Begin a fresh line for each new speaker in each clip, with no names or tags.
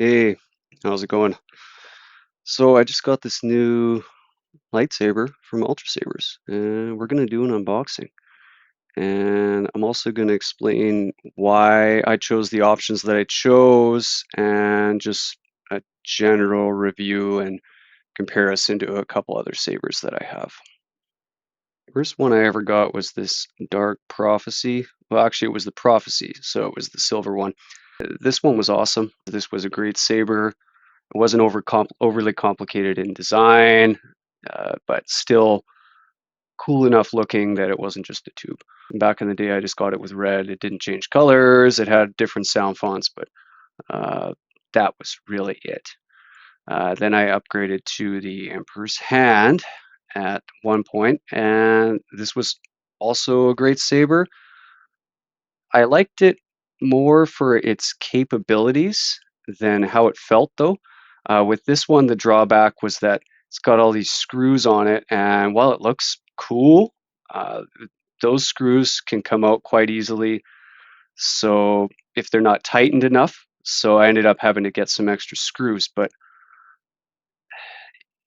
Hey, how's it going? So I just got this new lightsaber from UltraSabers, and we're gonna do an unboxing. And I'm also gonna explain why I chose the options that I chose, and just a general review and comparison to a couple other sabers that I have. First one I ever got was this Dark Prophecy. Well, actually, it was the Prophecy, so it was the silver one. This one was awesome. This was a great saber. It wasn't overly complicated in design, but still cool enough looking that it wasn't just a tube. Back in the day, I just got it with red. It didn't change colors. It had different sound fonts, but uh, that was really it. Then I upgraded to the Emperor's Hand at one point, and this was also a great saber. I liked it more for its capabilities than how it felt, though. With this one, the drawback was that it's got all these screws on it, and while it looks cool, uh, those screws can come out quite easily. So if they're not tightened enough, so I ended up having to get some extra screws. But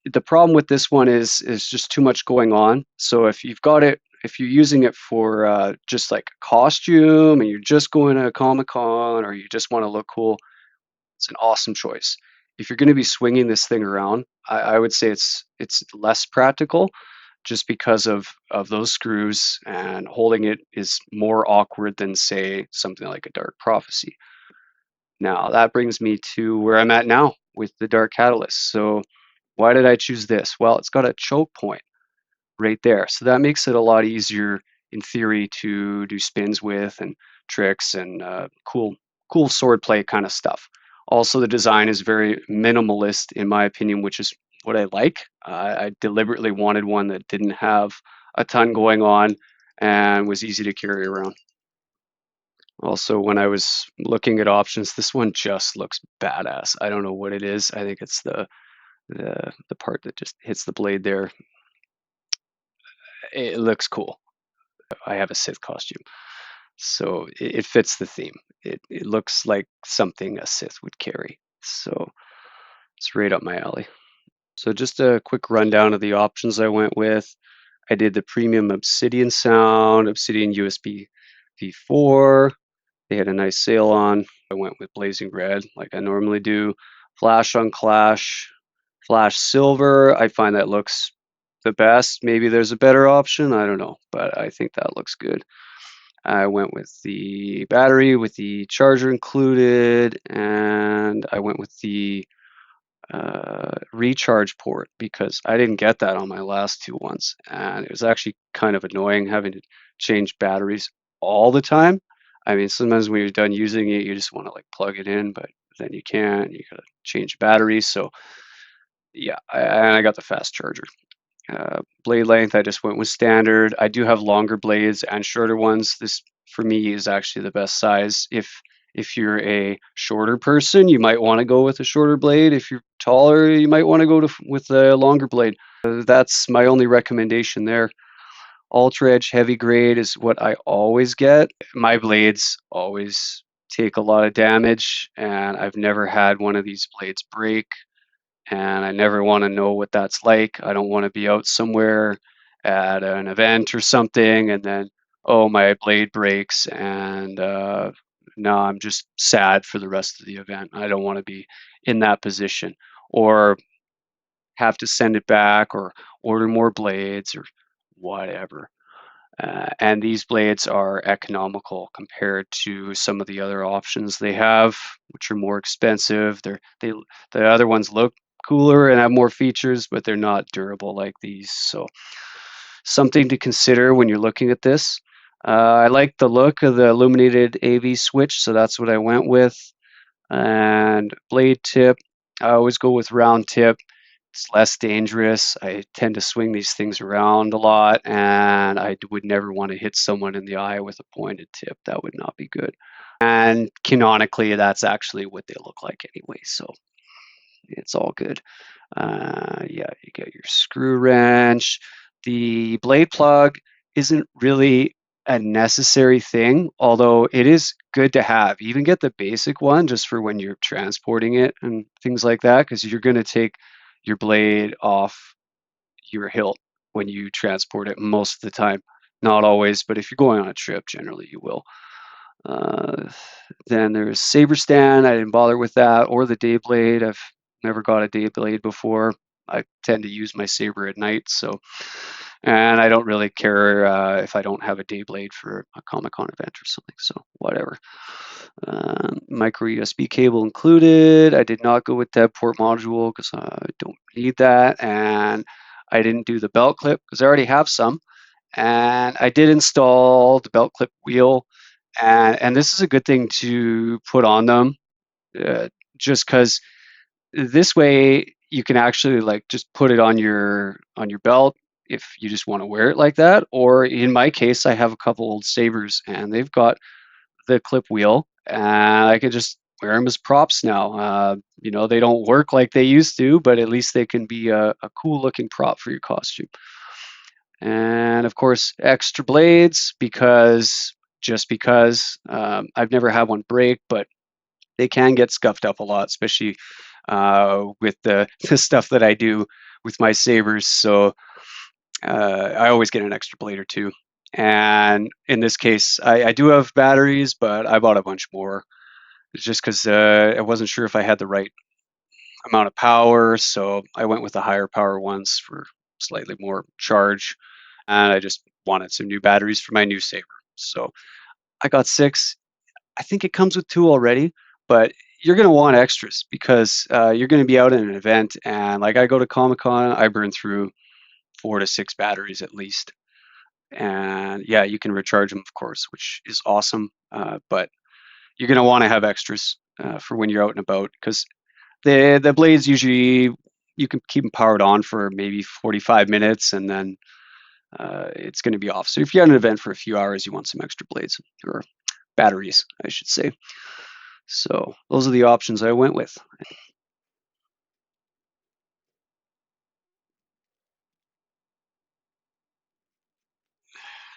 the problem with this one is just too much going on. So if you're using it for just like a costume and you're just going to a Comic Con or you just want to look cool, it's an awesome choice. If you're going to be swinging this thing around, I would say it's less practical just because of those screws, and holding it is more awkward than say something like a Dark Prophecy. Now that brings me to where I'm at now with the Dark Catalyst. So why did I choose this? Well, it's got a choke point right there. So that makes it a lot easier in theory to do spins with and tricks and cool swordplay kind of stuff. Also, the design is very minimalist in my opinion, which is what I like. I deliberately wanted one that didn't have a ton going on and was easy to carry around. Also, when I was looking at options, this one just looks badass. I don't know what it is. I think it's the part that just hits the blade there. It looks cool. I have a Sith costume, so it fits the theme. It looks like something a Sith would carry, so it's right up my alley. So just a quick rundown of the options I went with. I did the premium Obsidian sound, Obsidian USB V4. They had a nice sale on. I went with Blazing Red like I normally do. Flash on Clash, Flash Silver. I find that looks the best. Maybe there's a better option. I don't know, but I think that looks good. I went with the battery with the charger included, and I went with the recharge port because I didn't get that on my last two ones, and it was actually kind of annoying having to change batteries all the time. I mean, sometimes when you're done using it, you just want to like plug it in, but then you can't. You gotta change batteries. So yeah, and I got the fast charger. Blade length, I just went with standard. I do have longer blades and shorter ones. This for me is actually the best size. If you're a shorter person, you might want to go with a shorter blade. If you're taller, you might want to go with a longer blade. That's my only recommendation there. Ultra Edge heavy grade is what I always get. My blades always take a lot of damage, and I've never had one of these blades break, and I never want to know what that's like. I don't want to be out somewhere at an event or something, and then oh, my blade breaks, and now I'm just sad for the rest of the event. I don't want to be in that position, or have to send it back, or order more blades, or whatever. And these blades are economical compared to some of the other options they have, which are more expensive. The other ones look cooler and have more features, but they're not durable like these. So something to consider when you're looking at this. I like the look of the illuminated AV switch, so that's what I went with. And blade tip, I always go with round tip. It's less dangerous. I tend to swing these things around a lot, and I would never want to hit someone in the eye with a pointed tip. That would not be good. And canonically, that's actually what they look like anyway, so it's all good. Yeah, you get your screw wrench. The blade plug isn't really a necessary thing, although it is good to have. Even get the basic one just for when you're transporting it and things like that, because you're going to take your blade off your hilt when you transport it most of the time. Not always, but if you're going on a trip, generally you will. Uh, then there's saber stand. I didn't bother with that, or the day blade. I've never got a day blade before. I tend to use my saber at night, so, and I don't really care if I don't have a day blade for a Comic-Con event or something. So whatever. Micro USB cable included. I did not go with that port module because I don't need that, and I didn't do the belt clip because I already have some. And I did install the belt clip wheel, and this is a good thing to put on them, uh, just because this way you can actually like just put it on your belt if you just want to wear it like that. Or in my case, I have a couple old sabers and they've got the clip wheel, and I could just wear them as props now. They don't work like they used to, but at least they can be a cool looking prop for your costume. And of course, extra blades because I've never had one break, but they can get scuffed up a lot, especially with the stuff that I do with my sabers. So I always get an extra blade or two. And in this case, I do have batteries, but I bought a bunch more. It's just because I wasn't sure if I had the right amount of power, so I went with the higher power ones for slightly more charge. And I just wanted some new batteries for my new saber. So I got 6. I think it comes with 2 already, but you're going to want extras because you're going to be out in an event. And like I go to Comic Con, I burn through 4 to 6 batteries at least. And yeah, you can recharge them, of course, which is awesome. But you're going to want to have extras for when you're out and about because the blades usually you can keep them powered on for maybe 45 minutes and then it's going to be off. So if you're at an event for a few hours, you want some extra blades or batteries, I should say. So those are the options I went with.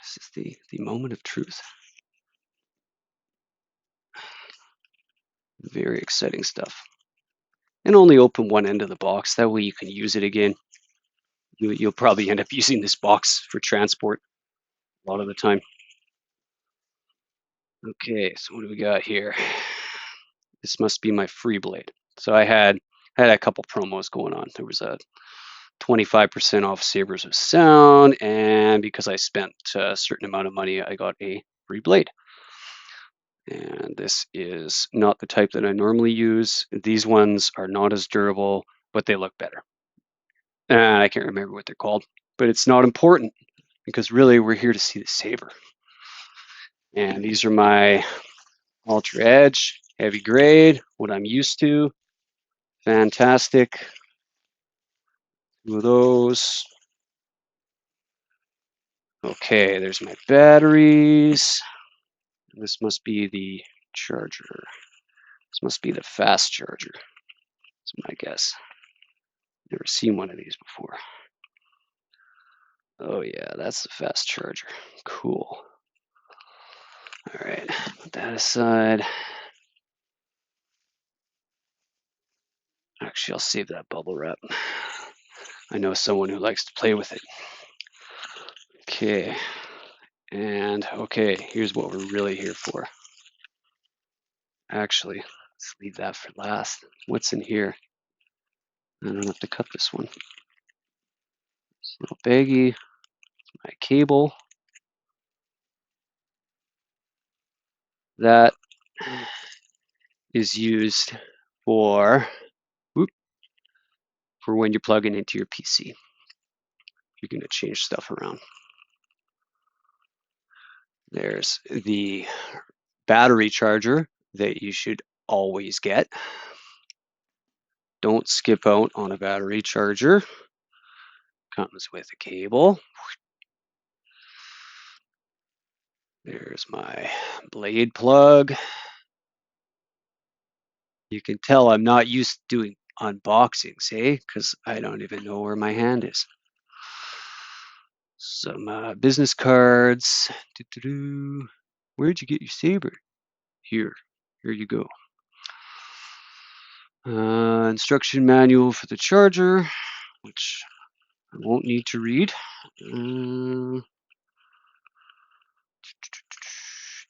This is the moment of truth. Very exciting stuff. And only open one end of the box. That way you can use it again. You'll probably end up using this box for transport a lot of the time. Okay, so what do we got here? This must be my free blade. So I had a couple promos going on. There was a 25% off Sabers of Sound, and because I spent a certain amount of money, I got a free blade. And this is not the type that I normally use. These ones are not as durable, but they look better. And I can't remember what they're called, but it's not important because really we're here to see the saber. And these are my Ultra Edge, heavy grade, what I'm used to. Fantastic. 2 of those. Okay, there's my batteries. This must be the charger. This must be the fast charger. That's my guess. Never seen one of these before. Oh yeah, that's the fast charger. Cool. All right, put that aside. Actually, I'll save that bubble wrap. I know someone who likes to play with it. Okay, and okay, here's what we're really here for. Actually, let's leave that for last. What's in here? I don't have to cut this one. This little baggie, my cable. That is used for when you're plugging into your PC. You're going to change stuff around. There's the battery charger that you should always get. Don't skip out on a battery charger. Comes with a cable. There's my blade plug. You can tell I'm not used to doing unboxings, eh? Because I don't even know where my hand is. Some business cards. Doo-doo-doo. Where'd you get your saber? Here you go. Instruction manual for the charger, which I won't need to read.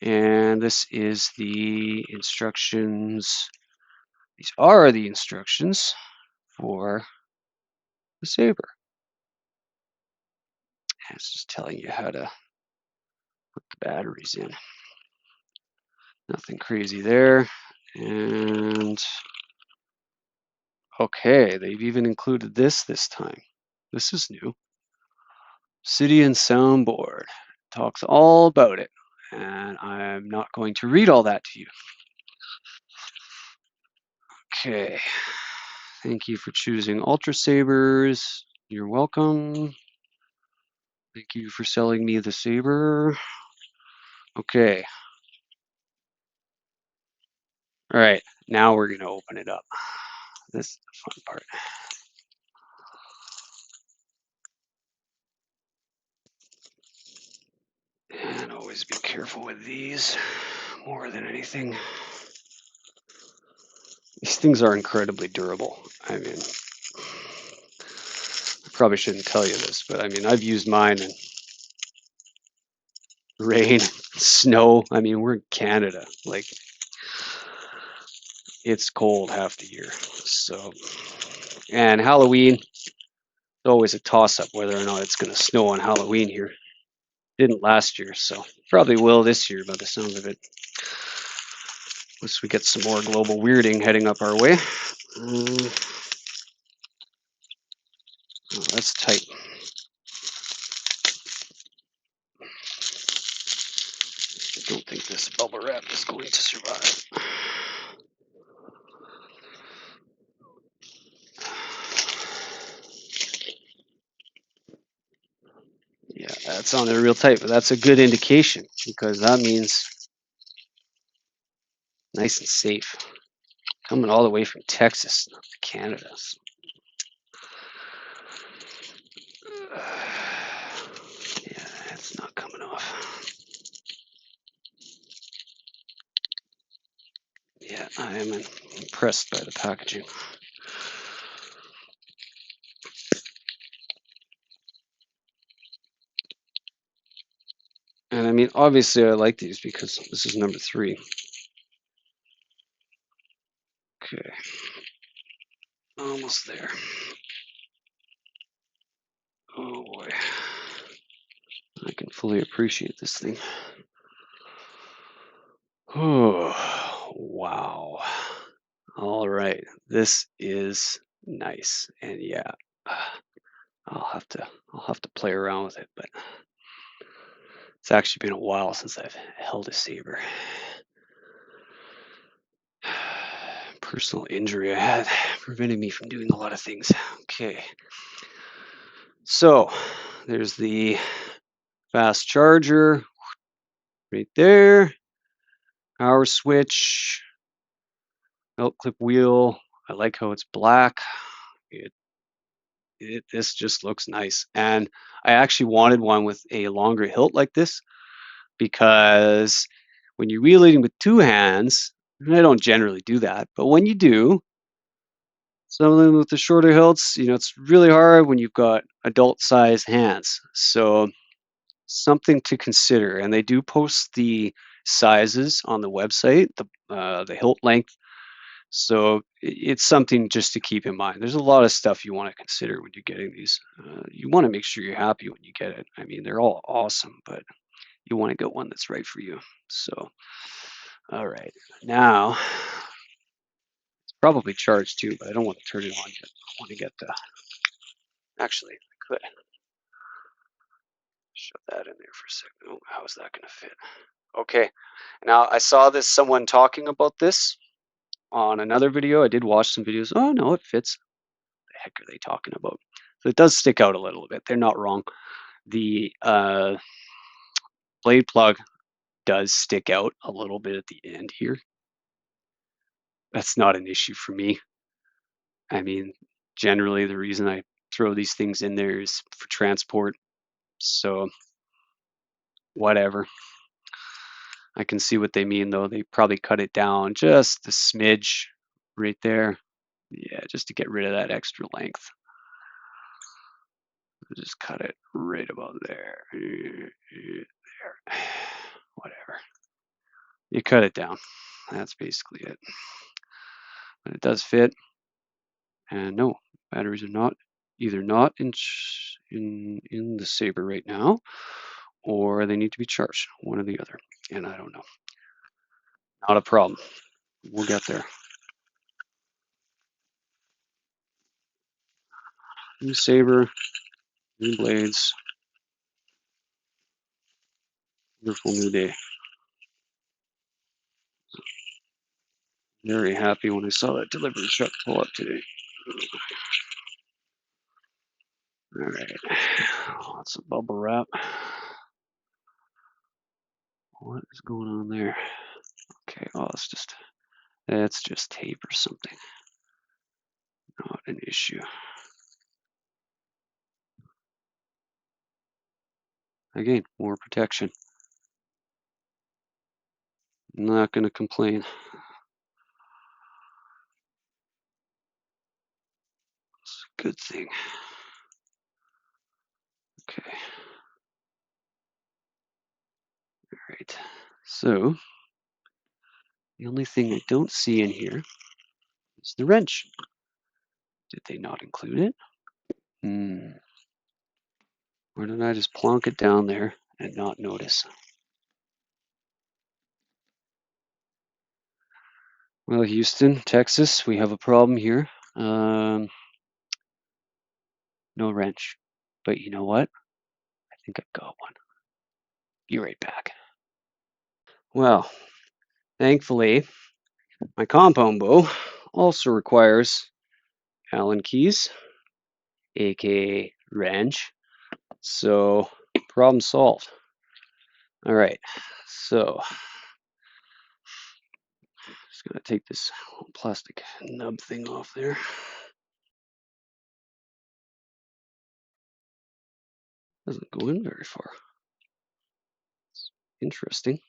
And this is the instructions. These are the instructions for the saber. And it's just telling you how to put the batteries in. Nothing crazy there. And okay, they've even included this time. This is new. City and Soundboard talks all about it. And I'm not going to read all that to you. Okay. Thank you for choosing UltraSabers. You're welcome. Thank you for selling me the saber. Okay. All right. Now we're going to open it up. This is the fun part. And always be careful with these more than anything. These things are incredibly durable. I mean, I probably shouldn't tell you this, but I mean, I've used mine in rain, snow. I mean, we're in Canada. Like, it's cold half the year. So, and Halloween, it's always a toss-up whether or not it's going to snow on Halloween here. Didn't last year, so probably will this year by the sound of it. Unless we get some more global weirding heading up our way. Oh, that's tight. I don't think this bubble wrap is going to survive. Yeah, that's on there real tight, but that's a good indication because that means nice and safe. Coming all the way from Texas to Canada. Yeah, it's not coming off. Yeah, I am impressed by the packaging. And I mean, obviously I like these because this is number 3. Okay. Almost there. Oh boy. I can fully appreciate this thing. Oh, wow. All right. This is nice. And yeah, I'll have to play around with it, but it's actually been a while since I've held a saber. Personal injury I had prevented me from doing a lot of things. Okay. So there's the fast charger right there. Power switch. Belt clip wheel. I like how it's black. This just looks nice. And I actually wanted one with a longer hilt like this because when you're wielding with 2 hands, and I don't generally do that, but when you do, some of them with the shorter hilts, you know, it's really hard when you've got adult-sized hands. So something to consider. And they do post the sizes on the website, the hilt length. So it's something just to keep in mind. There's a lot of stuff you want to consider when you're getting these. You want to make sure you're happy when you get it. I mean, they're all awesome, but you want to get one that's right for you. So, all right, now it's probably charged too, but I don't want to turn it on yet. I want to get the. Actually, I could shove that in there for a second. Oh, how is that going to fit? Okay, now I saw someone talking about this on another video. I did watch some videos. Oh no, it fits. What the heck are they talking about? So it does stick out a little bit. They're not wrong. The blade plug does stick out a little bit at the end here. That's not an issue for me. I mean, generally the reason I throw these things in there is for transport, So whatever. I can see what they mean though. They probably cut it down just a smidge right there. Yeah, just to get rid of that extra length. Just cut it right about there. There. Whatever. You cut it down. That's basically it. But it does fit. And no, batteries are not either not in the saber right now, or they need to be charged. One or the other. And I don't know. Not a problem. We'll get there. New saber, new blades. Wonderful new day. Very happy when I saw that delivery truck pull up today. All right, lots of bubble wrap. What is going on there? Okay, oh, it's just tape or something. Not an issue. Again, more protection. Not going to complain. It's a good thing. Okay. All right. So, the only thing I don't see in here is the wrench. Did they not include it? Or did I just plonk it down there and not notice? Well, Houston, Texas, we have a problem here. No wrench. But you know what? I think I've got one. Be right back. Well, thankfully, my compound bow also requires Allen keys, aka wrench. So, problem solved. All right, so just gonna take this plastic nub thing off there. Doesn't go in very far. It's interesting.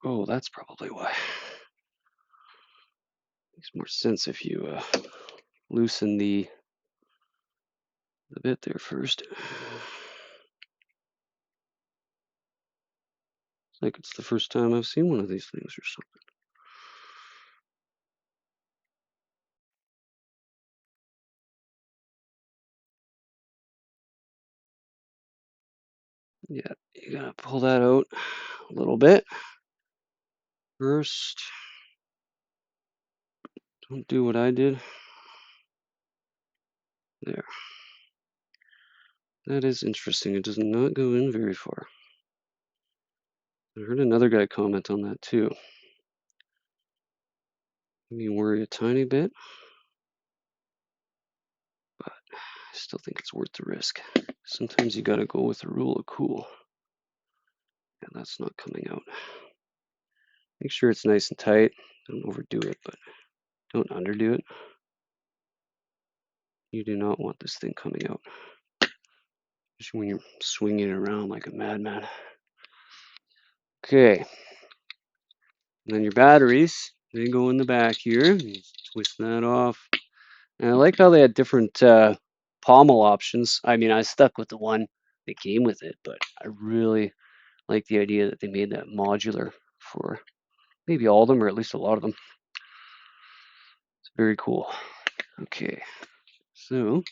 Oh, that's probably why. Makes more sense if you loosen the bit there first. It's like it's the first time I've seen one of these things or something. Yeah, you gotta pull that out a little bit first. Don't do what I did. There. That is interesting. It does not go in very far. I heard another guy comment on that too. Made me worry a tiny bit, but I still think it's worth the risk. Sometimes you gotta go with the rule of cool. And that's not coming out. Make sure it's nice and tight. Don't overdo it, but don't underdo it. You do not want this thing coming out, especially when you're swinging it around like a madman. Okay. And then your batteries, they go in the back here. You twist that off. And I like how they had different pommel options. I mean, I stuck with the one that came with it, but I really like the idea that they made that modular for maybe all of them, or at least a lot of them. It's very cool. Okay, so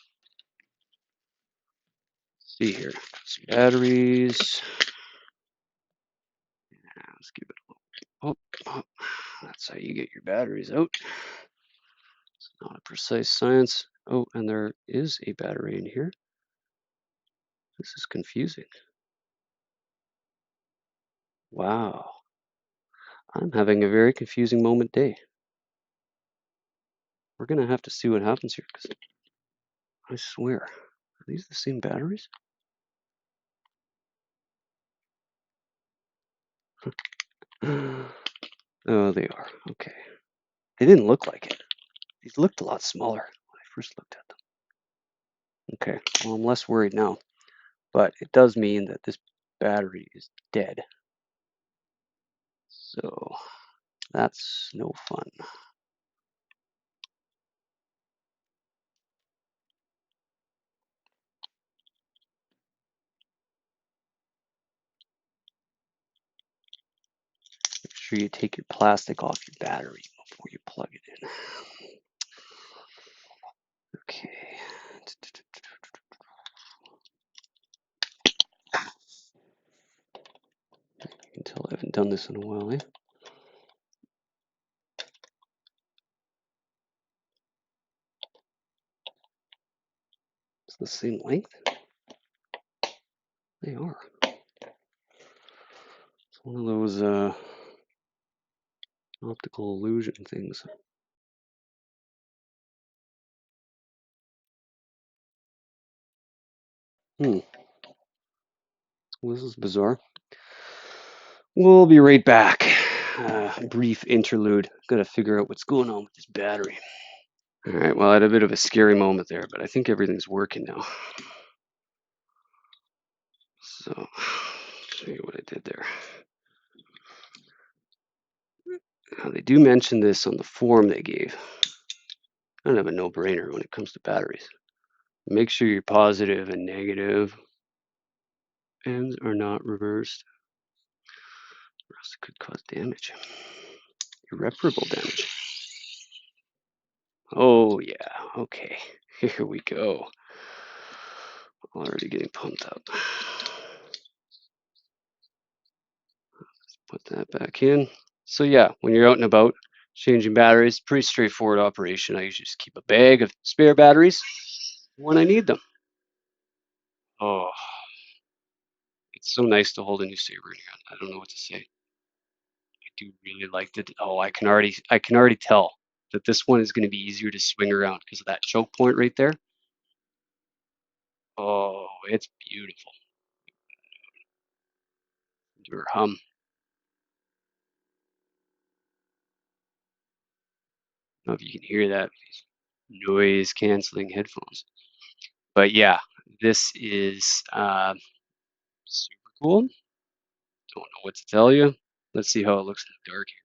let's see here. Some batteries. Let's give it a little. Oh, that's how you get your batteries out. It's not a precise science. Oh, and there is a battery in here. This is confusing. Wow. I'm having a very confusing moment day. We're going to have to see what happens here, because I swear, are these the same batteries? Oh, they are. Okay. They didn't look like it. These looked a lot smaller when I first looked at them. Okay, well, I'm less worried now. but it does mean that this battery is dead. So that's no fun. Make sure you take your plastic off your battery before you plug it in. Okay. You can tell I haven't done this in a while, eh? It's the same length? They are. It's one of those optical illusion things. Well, this is bizarre. We'll be right back. Brief interlude. Gotta figure out what's going on with this battery. All right, well, I had a bit of a scary moment there, but I think everything's working now. So, show you what I did there. Now, they do mention this on the form they gave. Kind of a no-brainer when it comes to batteries. Make sure your positive and negative ends are not reversed, or else it could cause damage. Irreparable damage. Oh, yeah. Okay. Here we go. Already getting pumped up. Put that back in. So yeah, when you're out and about changing batteries, pretty straightforward operation. I usually just keep a bag of spare batteries when I need them. Oh, it's so nice to hold a new saber in hand. I don't know what to say. I do really like it. Oh, I can already tell that this one is going to be easier to swing around because of that choke point right there. Oh, it's beautiful. Do her hum. I don't know if you can hear that. Noise canceling headphones. But yeah, this is super cool. Don't know what to tell you. Let's see how it looks in the dark here.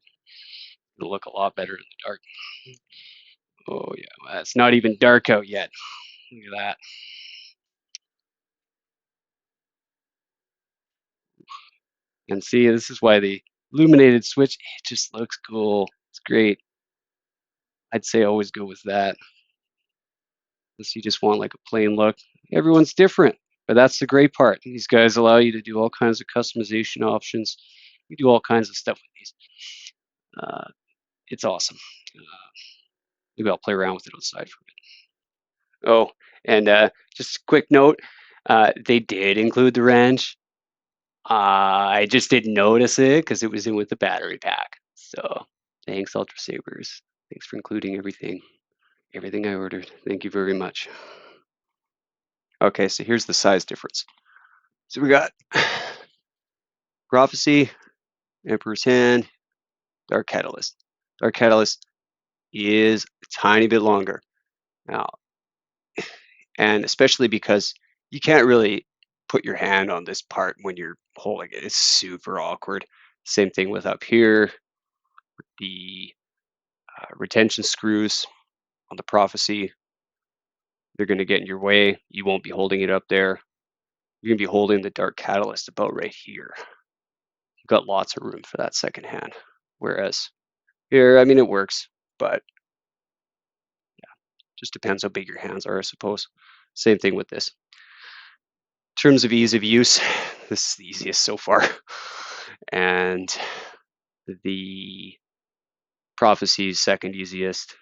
It'll look a lot better in the dark. Oh yeah, well, it's not even dark out yet. Look at that. And see, this is why the illuminated switch, it just looks cool. It's great. I'd say always go with that. Unless you just want like a plain look. Everyone's different, but that's the great part. These guys allow you to do all kinds of customization options. You do all kinds of stuff with these. It's awesome. Maybe I'll play around with it outside for a bit. Oh, and just a quick note, they did include the wrench. I just didn't notice it because it was in with the battery pack. So thanks, UltraSabers. Thanks for including everything I ordered. Thank you very much. Okay, so here's the size difference. So we got Prophecy, Emperor's Hand, Dark Catalyst. Dark Catalyst is a tiny bit longer now, and especially because you can't really put your hand on this part when you're holding it. It's super awkward. Same thing with up here. The retention screws on the Prophecy, they're going to get in your way. You won't be holding it up there. You're going to be holding the Dark Catalyst about right here. You've got lots of room for that second hand. Whereas here, I mean, it works, but yeah, just depends how big your hands are, I suppose. Same thing with this. In terms of ease of use, this is the easiest so far. And the Prophecy's second easiest.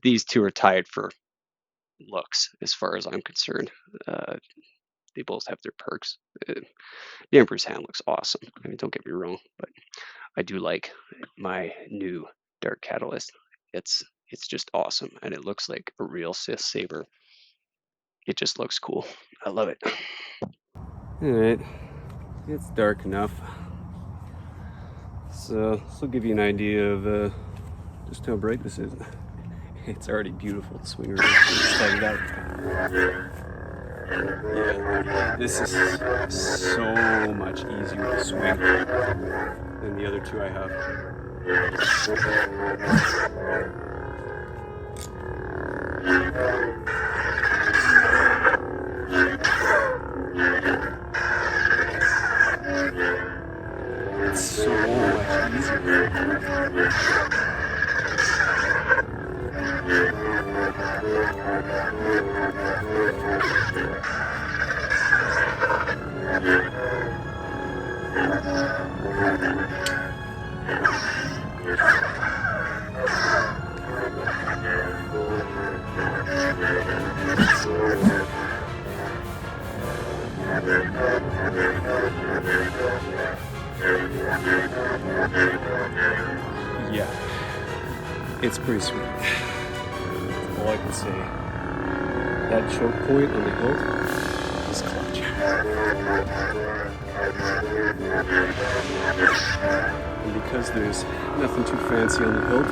These two are tied for looks as far as I'm concerned. They both have their perks. The Emperor's Hand looks awesome. I mean, don't get me wrong, but I do like my new Dark Catalyst. It's just awesome, and it looks like a real Sith saber. It just looks cool. I love it. All right, it's dark enough, so this will give you an idea of just how bright this is. It's already beautiful to swing around.
Yeah, this is so much easier to swing than the other two I have. It's so much easier. Yeah, it's pretty sweet. That's all I can say. That choke point on the hilt is clutch. And because there's nothing too fancy on the hilt,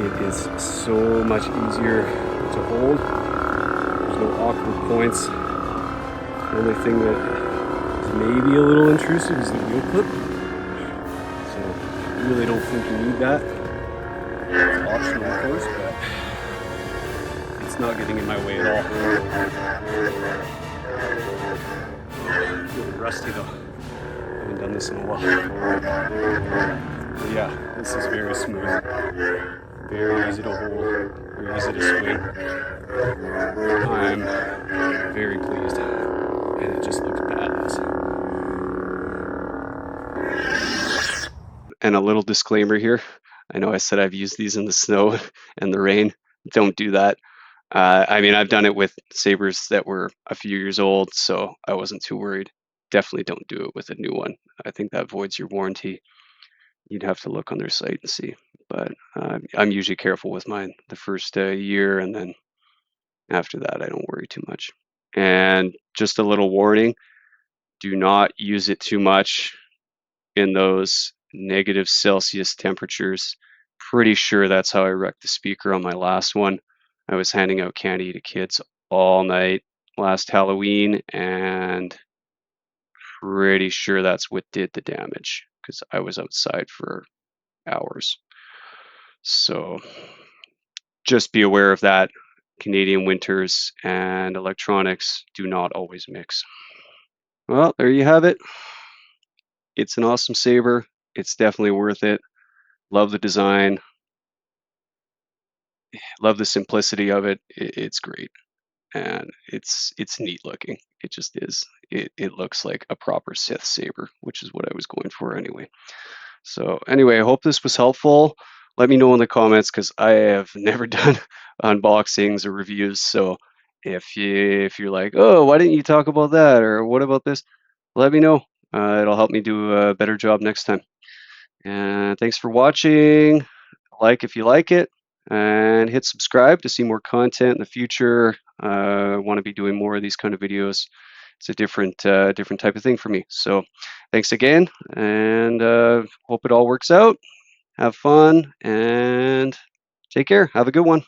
it is so much easier to hold. There's no awkward points. The only thing that is maybe a little intrusive is the wheel clip. So I really don't think you need that. It's optional, of course, but it's not getting in my way at all. I'm feeling rusty though. I haven't done this in a while. But yeah, this is very smooth. Very easy to hold, very easy to swing. I'm very pleased, and it just looks badass.
And a little disclaimer here. I know I said I've used these in the snow and the rain. Don't do that. I mean, I've done it with sabers that were a few years old, so I wasn't too worried. Definitely don't do it with a new one. I think that voids your warranty. You'd have to look on their site and see. But I'm usually careful with mine the first year, and then after that, I don't worry too much. And just a little warning, do not use it too much in those negative Celsius temperatures. Pretty sure that's how I wrecked the speaker on my last one. I was handing out candy to kids all night last Halloween, and pretty sure that's what did the damage because I was outside for hours. So just be aware of that. Canadian winters and electronics do not always mix. Well, there you have it. It's an awesome saber. It's definitely worth it. Love the design. Love the simplicity of it. It's great. And it's neat looking. It just is. It looks like a proper Sith saber, which is what I was going for anyway. So anyway, I hope this was helpful. Let me know in the comments because I have never done unboxings or reviews. So if you're like, oh, why didn't you talk about that, or what about this? Let me know. It'll help me do a better job next time. And thanks for watching. Like if you like it, and hit subscribe to see more content in the future. I want to be doing more of these kind of videos. It's a different type of thing for me. So thanks again, and hope it all works out. Have fun and take care. Have a good one.